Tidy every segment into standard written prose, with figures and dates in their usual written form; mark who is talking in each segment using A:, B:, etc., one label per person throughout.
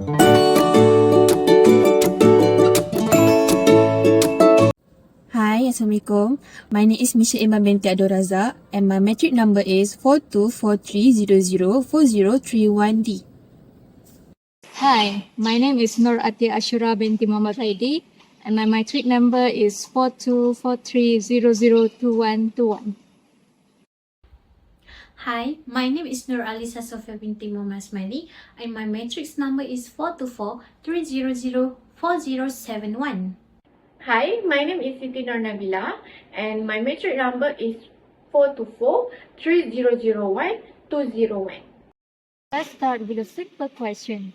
A: Hi, Assalamualaikum. My name is Misha Iman binti Abdul Razak and my metric number is 4243004031D.
B: Hi, my name is Nur Atia Ashura binti Muhammad Raidi and my matric number is 4243002121.
C: Hi, my name is Nur Alisa Sofia binti Muhammad Ismaili and my matrix number is 424-300-4071.
D: Hi, my name is Siti Nur Nabila and my matric number is 424-3001-201.
B: Let's start with a simple question.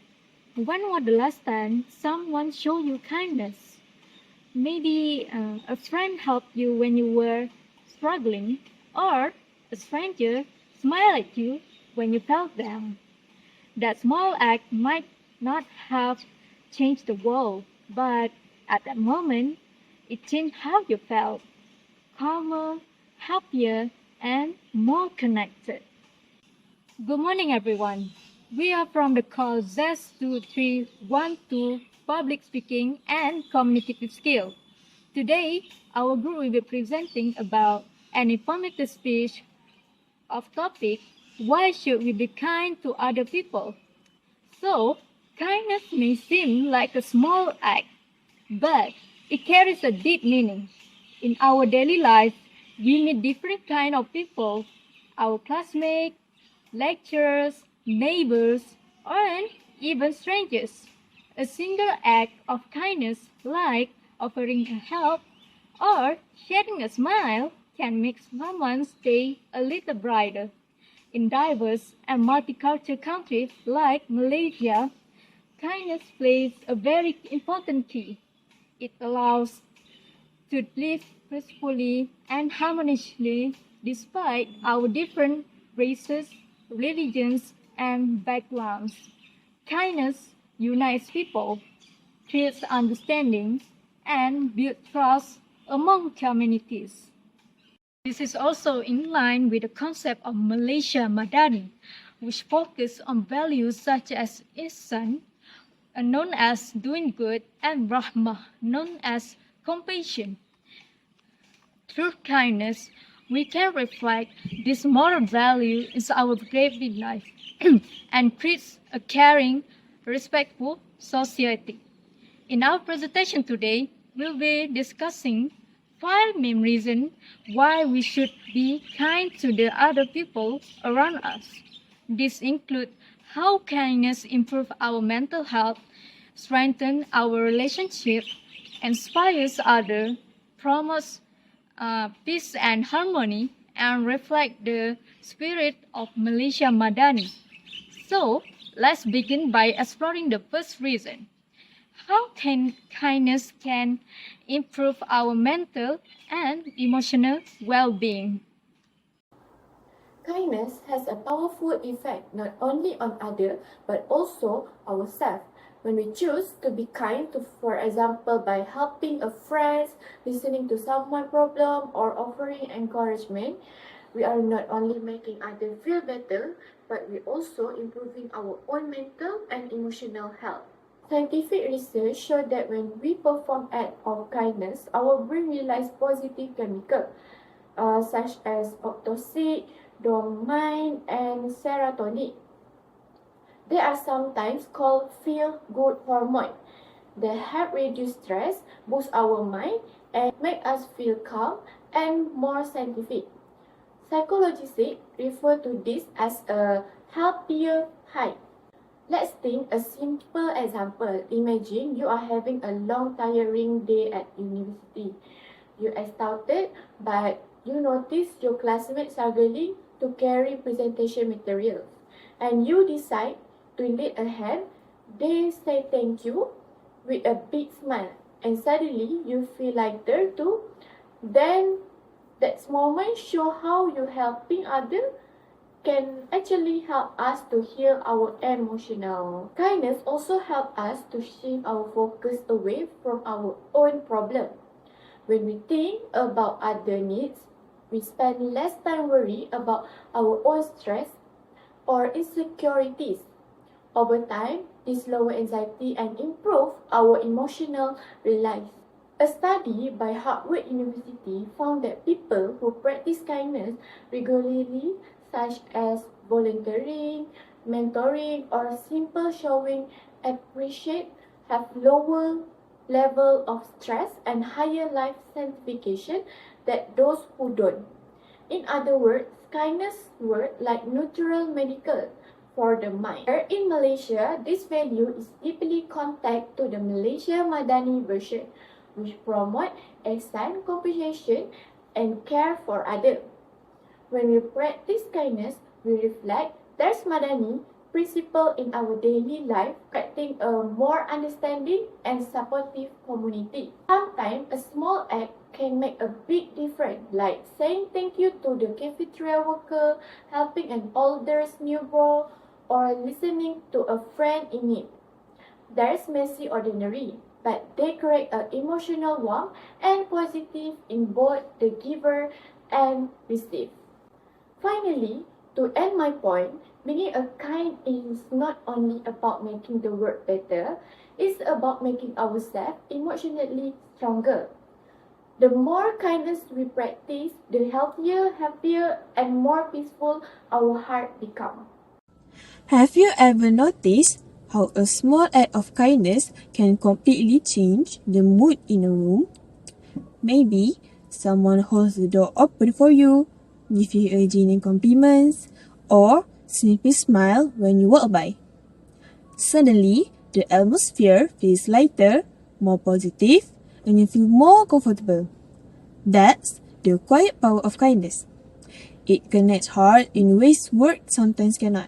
B: When was the last time someone showed you kindness? Maybe a friend helped you when you were struggling, or a stranger smiled at you when you felt down. That small act might not have changed the world, but at that moment, it changed how you felt: calmer, happier, and more connected. Good morning, everyone. We are from the course Z2312 Public Speaking and Communicative Skill. Today, our group will be presenting about an informative speech of topic, why should we be kind to other people? So, kindness may seem like a small act, but it carries a deep meaning. In our daily life, we meet different kind of people: our classmates, lecturers, neighbors, and even strangers. A single act of kindness, like offering a help or sharing a smile, can make someone's day a little brighter. In diverse and multicultural countries like Malaysia, kindness plays a very important key. It allows to live peacefully and harmoniously despite our different races, religions, and backgrounds. Kindness unites people, creates understanding, and builds trust among communities. This is also in line with the concept of Malaysia Madani, which focuses on values such as ihsan, known as doing good, and rahmah, known as compassion. Through kindness, we can reflect this moral value in our daily life and create a caring, respectful society. In our presentation today, we'll be discussing 5 main reasons why we should be kind to the other people around us. These include how kindness improves our mental health, strengthens our relationship, inspires others, promotes peace and harmony, and reflect the spirit of Malaysia Madani. So, let's begin by exploring the first reason. How kindness can improve our mental and emotional well-being.
D: Kindness has a powerful effect not only on others but also ourselves. When we choose to be kind to, for example, by helping a friend, listening to someone's problem, or offering encouragement, we are not only making others feel better, but we also improving our own mental and emotional health. Scientific research show that when we perform acts of kindness, our brain releases positive chemicals such as oxytocin, dopamine, and serotonin. They are sometimes called feel-good hormone. They help reduce stress, boost our mind, and make us feel calm and more scientific. Psychologists refer to this as a happier high. Let's think a simple example. Imagine you are having a long, tiring day at university. You are exhausted, but you notice your classmates struggling to carry presentation materials, and you decide to lend a hand. They say thank you with a big smile, and suddenly you feel lighter too. Then that moment show how you helping others can actually help us to heal our emotional. Kindness also help us to shift our focus away from our own problem. When we think about other needs, we spend less time worrying about our own stress or insecurities. Over time, this lower anxiety and improve our emotional reliance. A study by Harvard University found that people who practice kindness regularly, such as volunteering, mentoring, or simple showing appreciation, have lower level of stress and higher life satisfaction than those who don't. In other words, kindness works like neutral medical for the mind. Here in Malaysia, this value is deeply connected to the Malaysia Madani version, which promote ihsan, compassion, and care for others. When we practice kindness, we reflect there's Madani principle in our daily life, creating a more understanding and supportive community. Sometimes a small act can make a big difference, like saying thank you to the cafeteria worker, helping an older newborn, or listening to a friend in need. There's messy ordinary, but they create an emotional warmth and positive in both the giver and receiver. Finally, to end my point, being a kind is not only about making the world better, it's about making ourselves emotionally stronger. The more kindness we practice, the healthier, happier, and more peaceful our heart become.
A: Have you ever noticed how a small act of kindness can completely change the mood in a room? Maybe someone holds the door open for you, give you a genuine compliments, or simply smile when you walk by. Suddenly, the atmosphere feels lighter, more positive, and you feel more comfortable. That's the quiet power of kindness. It connects heart in ways words sometimes cannot.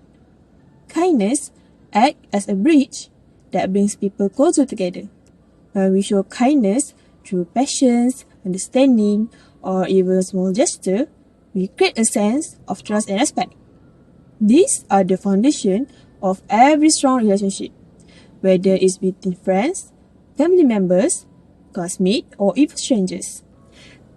A: Kindness acts as a bridge that brings people closer together. When we show kindness through patience, understanding, or even a small gesture, we create a sense of trust and respect. These are the foundation of every strong relationship, whether it's between friends, family members, classmates, or even strangers.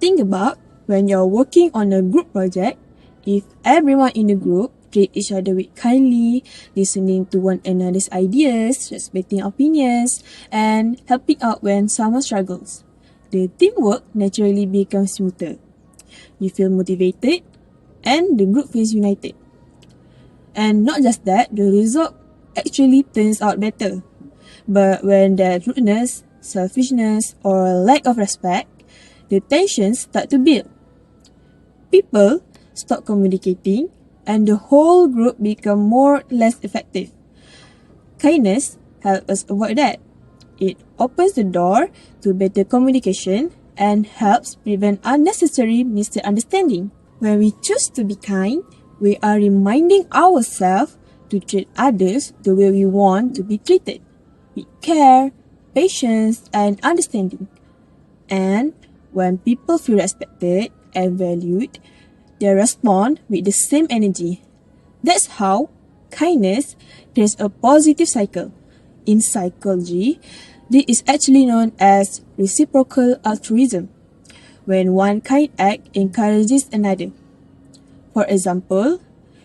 A: Think about when you're working on a group project, if everyone in the group treat each other with kindly, listening to one another's ideas, respecting opinions, and helping out when someone struggles, the teamwork naturally becomes smoother. You feel motivated, and the group feels united. And not just that, the result actually turns out better. But when there's rudeness, selfishness, or lack of respect, the tensions start to build. People stop communicating, and the whole group become more or less effective. Kindness helps us avoid that. It opens the door to better communication and helps prevent unnecessary misunderstanding. When we choose to be kind, we are reminding ourselves to treat others the way we want to be treated, with care, patience, and understanding. And when people feel respected and valued, they respond with the same energy. That's how kindness creates a positive cycle. In psychology, this is actually known as reciprocal altruism, when one kind act encourages another. For example,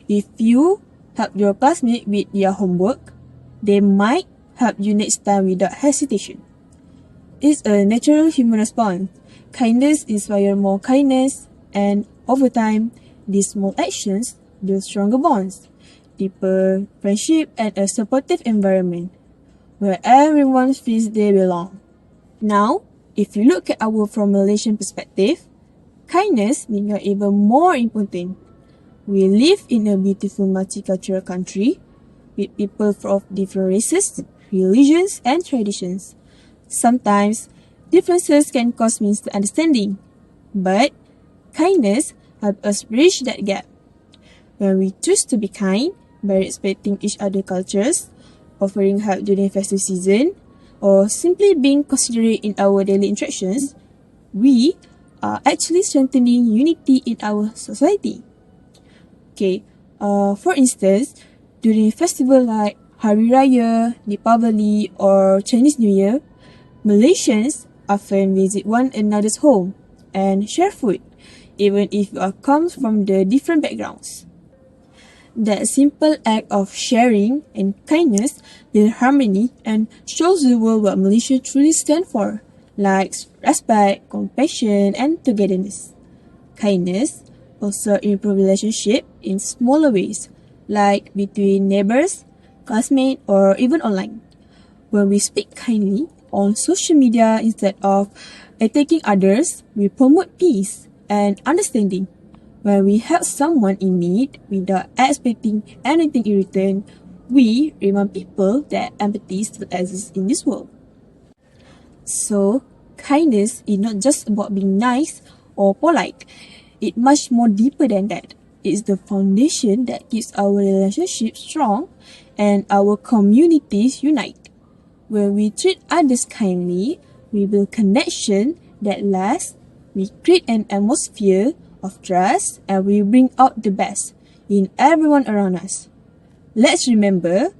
A: if you help your classmate with their homework, they might help you next time without hesitation. It's a natural human response. Kindness inspires more kindness, and over time, these small actions build stronger bonds, deeper friendship, and a supportive environment where everyone feels they belong. Now, if you look at our from Malaysian perspective, kindness becomes even more important. We live in a beautiful multicultural country with people of different races, religions, and traditions. Sometimes, differences can cause misunderstanding, but kindness helps us bridge that gap. When we choose to be kind by respecting each other's cultures, offering help during festive season, or simply being considerate in our daily interactions, we are actually strengthening unity in our society. For instance, during festival like Hari Raya, Deepavali, or Chinese New Year, Malaysians often visit one another's home and share food, even if you comes from the different backgrounds. That simple act of sharing and kindness builds harmony and shows the world what Malaysia truly stands for, like respect, compassion, and togetherness. Kindness also improves relationship in smaller ways, like between neighbors, classmates, or even online. When we speak kindly on social media instead of attacking others, we promote peace and understanding. When we help someone in need without expecting anything in return, we remind people that empathy still exists in this world. So, kindness is not just about being nice or polite. It's much more deeper than that. It's the foundation that keeps our relationships strong and our communities unite. When we treat others kindly, we build connection that lasts, we create an atmosphere of trust, and we bring out the best in everyone around us. Let's remember,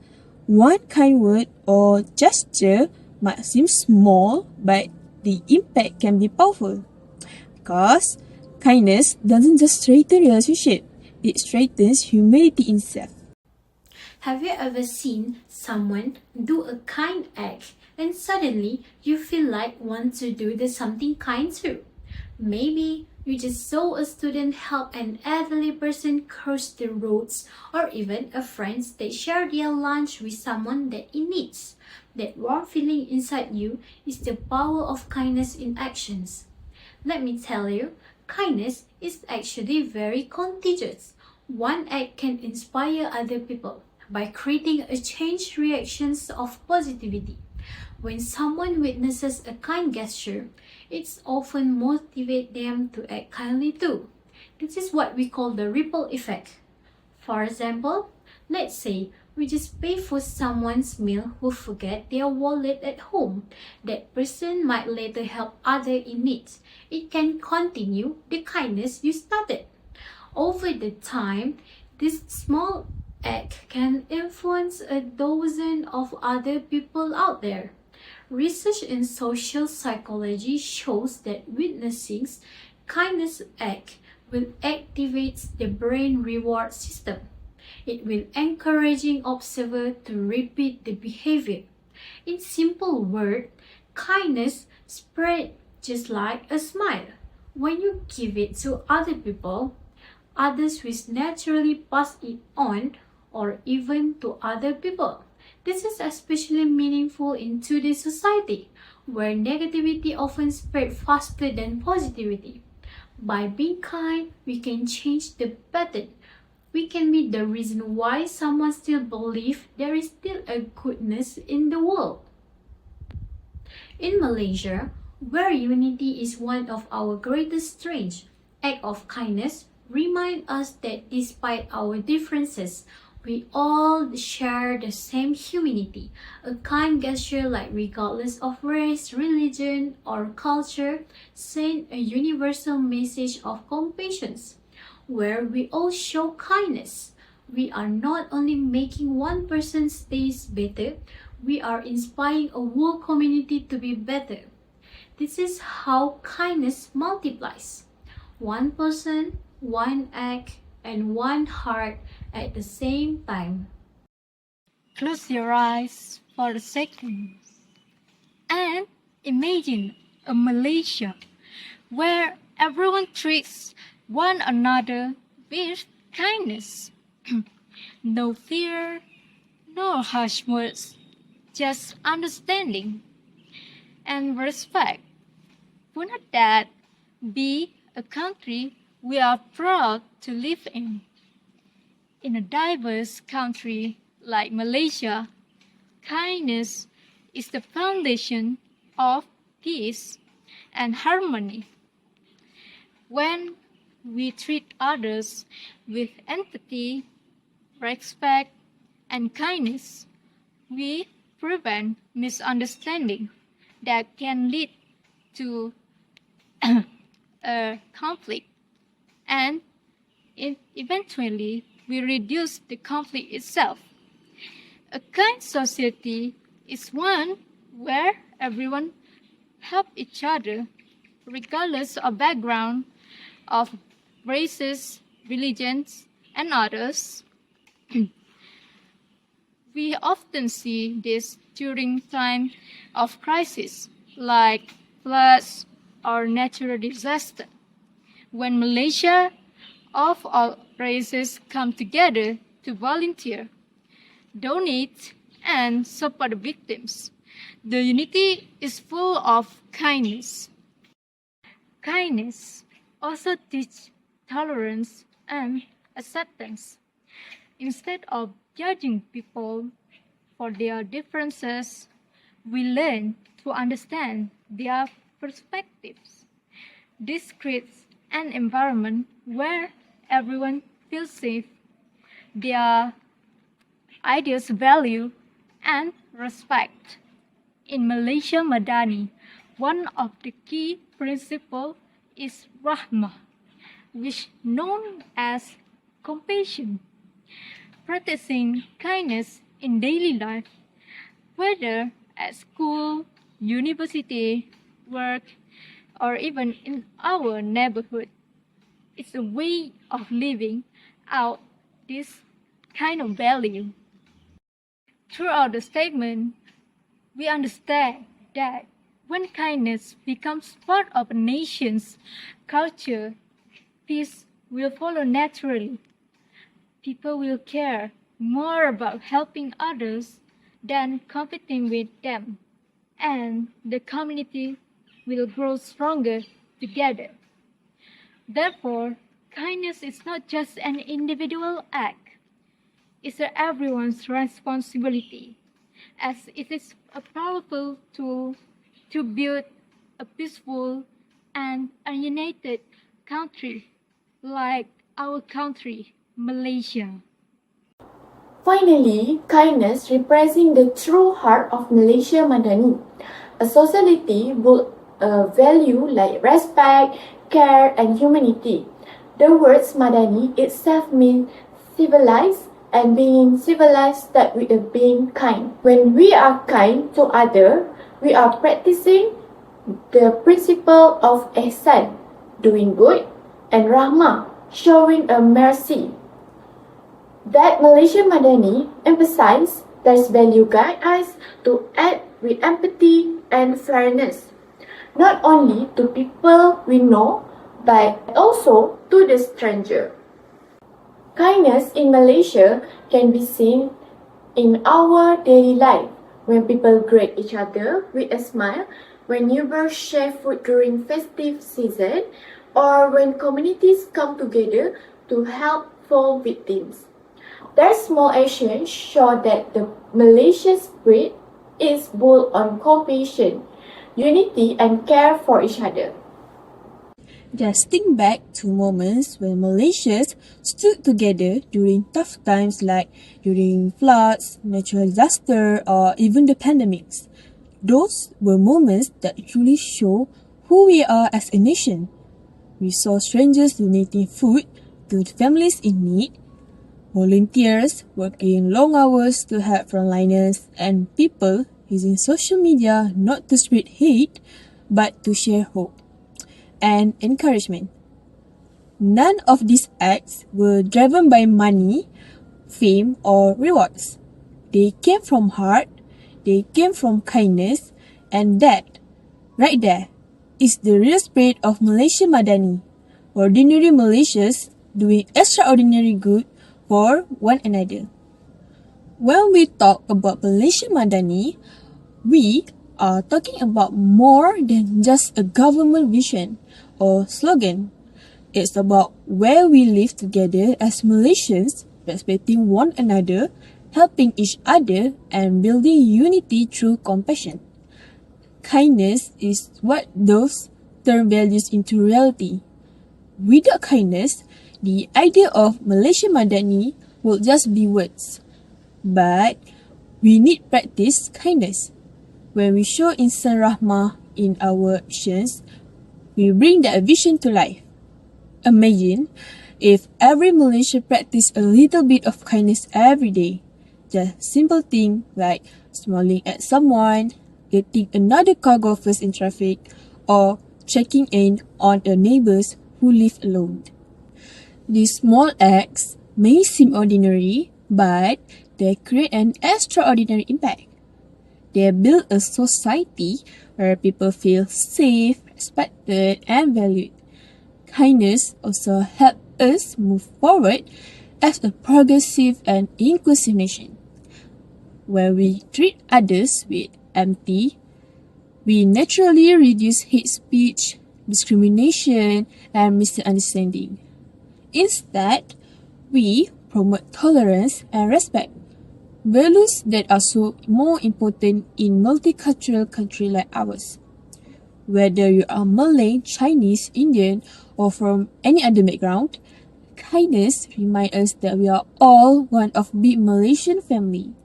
A: one kind word or gesture might seem small, but the impact can be powerful. Because kindness doesn't just strengthen relationship, it strengthens humanity itself.
C: Have you ever seen someone do a kind act and suddenly you feel like want to do the something kind too? Maybe you just saw a student help an elderly person cross the roads, or even a friend that shared their lunch with someone that in needs. That warm feeling inside you is the power of kindness in actions. Let me tell you, kindness is actually very contagious. One act can inspire other people by creating a chain reactions of positivity. When someone witnesses a kind gesture, it often motivates them to act kindly too. This is what we call the ripple effect. For example, let's say we just pay for someone's meal who forget their wallet at home. That person might later help others in need. It can continue the kindness you started. Over the time, this small act can influence a dozen of other people out there. Research in social psychology shows that witnessing kindness act will activate the brain reward system. It will encouraging observer to repeat the behavior. In simple words, kindness spread just like a smile. When you give it to other people, others will naturally pass it on or even to other people. This is especially meaningful in today's society, where negativity often spreads faster than positivity. By being kind, we can change the pattern. We can be the reason why someone still believes there is still a goodness in the world. In Malaysia, where unity is one of our greatest strengths, acts of kindness remind us that despite our differences, we all share the same humanity. A kind gesture, like regardless of race, religion, or culture, send a universal message of compassion. Where we all show kindness, we are not only making one person's days better, we are inspiring a whole community to be better. This is how kindness multiplies. One person, one act, and one heart at the same time.
B: Close your eyes for a second and imagine a Malaysia where everyone treats one another with kindness. No fear, no harsh words, just understanding and respect. Wouldn't that be a country we are proud to live in? In a diverse country like Malaysia, kindness is the foundation of peace and harmony. When we treat others with empathy, respect, and kindness, we prevent misunderstanding that can lead to a conflict, and eventually we reduce the conflict itself. A kind society is one where everyone help each other regardless of background, of races, religions, and others. We often see this during time of crisis, like floods or natural disaster. When Malaysia of all races come together to volunteer, donate, and support the victims, the unity is full of kindness. Kindness also teaches tolerance and acceptance. Instead of judging people for their differences, we learn to understand their perspectives. This creates an environment where everyone feels safe, their ideas valued, and respect. In Malaysia Madani, one of the key principles is Rahmah, which is known as compassion. Practicing kindness in daily life, whether at school, university, work, or even in our neighborhood, it's a way of living out this kind of value. Throughout the statement, we understand that when kindness becomes part of a nation's culture, peace will follow naturally. People will care more about helping others than competing with them, and the community will grow stronger together. Therefore, kindness is not just an individual act, it's everyone's responsibility, as it is a powerful tool to build a peaceful and a united country like our country, Malaysia.
D: Finally, kindness represents the true heart of Malaysia Madani. A society will value like respect, care, and humanity. The words Madani itself means civilized, and being civilized starts with being kind. When we are kind to others, we are practicing the principle of ihsan, doing good, and rahmah, showing a mercy. That Malaysia Madani emphasizes that value guide us to act with empathy and fairness, not only to people we know, but also to the stranger. Kindness in Malaysia can be seen in our daily life, when people greet each other with a smile, when neighbors share food during festive season, or when communities come together to help for victims. Their small actions show that the Malaysian spirit is built on compassion, unity, and care for each other.
A: Just think back to moments when Malaysians stood together during tough times like during floods, natural disaster, or even the pandemics. Those were moments that truly show who we are as a nation. We saw strangers donating food to families in need, volunteers working long hours to help frontliners, and people using social media not to spread hate but to share hope and encouragement. None of these acts were driven by money, fame, or rewards. They came from heart, they came from kindness, and that, right there, is the real spirit of Malaysia Madani. Ordinary Malaysians doing extraordinary good for one another. When we talk about Malaysia Madani, we are talking about more than just a government vision or slogan. It's about where we live together as Malaysians, respecting one another, helping each other, and building unity through compassion. Kindness is what those turn values into reality. Without kindness, the idea of Malaysia Madani will just be words. But we need practice kindness. When we show instant rahmah in our actions, we bring that vision to life. Imagine if every Malaysian practiced a little bit of kindness every day. Just simple things like smiling at someone, getting another car go first in traffic, or checking in on a neighbors who live alone. These small acts may seem ordinary, but they create an extraordinary impact. They build a society where people feel safe, respected, and valued. Kindness also helps us move forward as a progressive and inclusive nation. When we treat others with empathy, we naturally reduce hate speech, discrimination, and misunderstanding. Instead, we promote tolerance and respect, values that are so more important in multicultural country like ours. Whether you are Malay, Chinese, Indian, or from any other background, kindness reminds us that we are all one of big Malaysian family.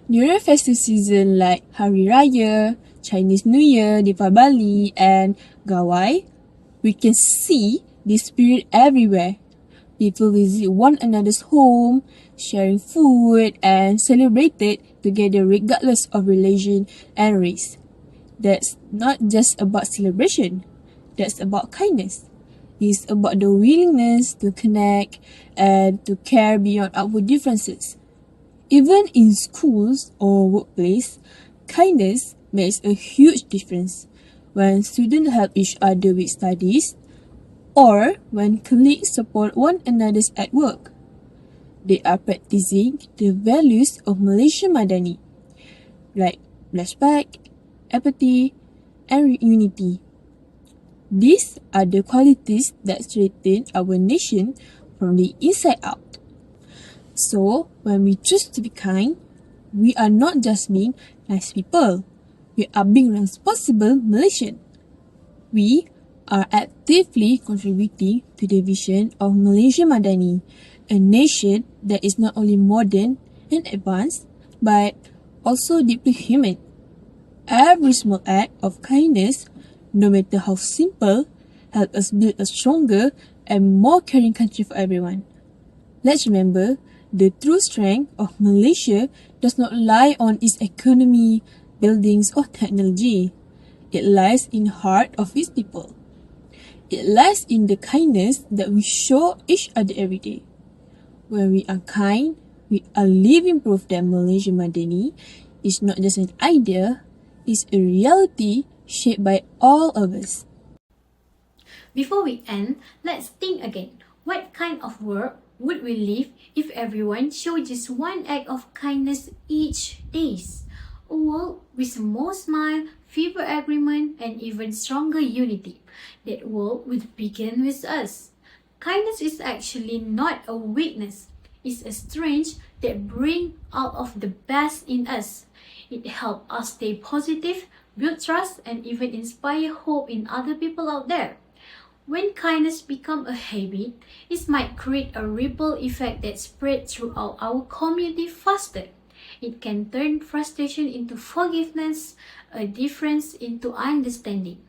A: During festive season like Hari Raya, Chinese New Year, Deepavali, and Gawai, we can see this spirit everywhere. People visit one another's home, sharing food, and celebrate it together regardless of religion and race. That's not just about celebration, that's about kindness. It's about the willingness to connect and to care beyond our differences. Even in schools or workplace, kindness makes a huge difference. When students help each other with studies, or when colleagues support one another at work, they are practicing the values of Malaysia Madani, like respect, empathy, and unity. These are the qualities that strengthen our nation from the inside out. So, when we choose to be kind, we are not just being nice people. We are being responsible Malaysian. We are actively contributing to the vision of Malaysia Madani, a nation that is not only modern and advanced, but also deeply human. Every small act of kindness, no matter how simple, helps us build a stronger and more caring country for everyone. Let's remember, the true strength of Malaysia does not lie on its economy, buildings, or technology. It lies in the heart of its people. It lies in the kindness that we show each other every day. When we are kind, we are living proof that Malaysia Madani is not just an idea, it's a reality shaped by all of us.
C: Before we end, let's think again. What kind of world would we live if everyone showed just one act of kindness each day? A world with more smile, fewer agreement, and even stronger unity. That world would begin with us. Kindness is actually not a weakness. It's a strength that brings out of the best in us. It helps us stay positive, build trust, and even inspire hope in other people out there. When kindness becomes a habit, it might create a ripple effect that spreads throughout our community faster. It can turn frustration into forgiveness, a difference into understanding.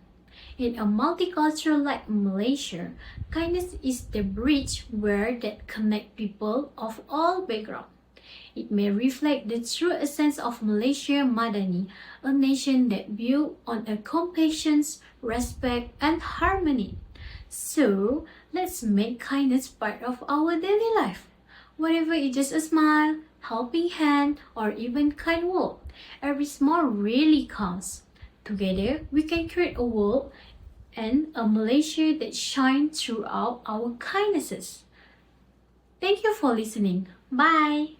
C: In a multicultural like Malaysia, kindness is the bridge where that connect people of all backgrounds. It may reflect the true essence of Malaysia Madani, a nation that built on a compassion, respect, and harmony. So, let's make kindness part of our daily life. Whatever it's just a smile, helping hand, or even kind word, every small really counts. Together, we can create a world and a Malaysia that shines throughout our kindnesses. Thank you for listening. Bye!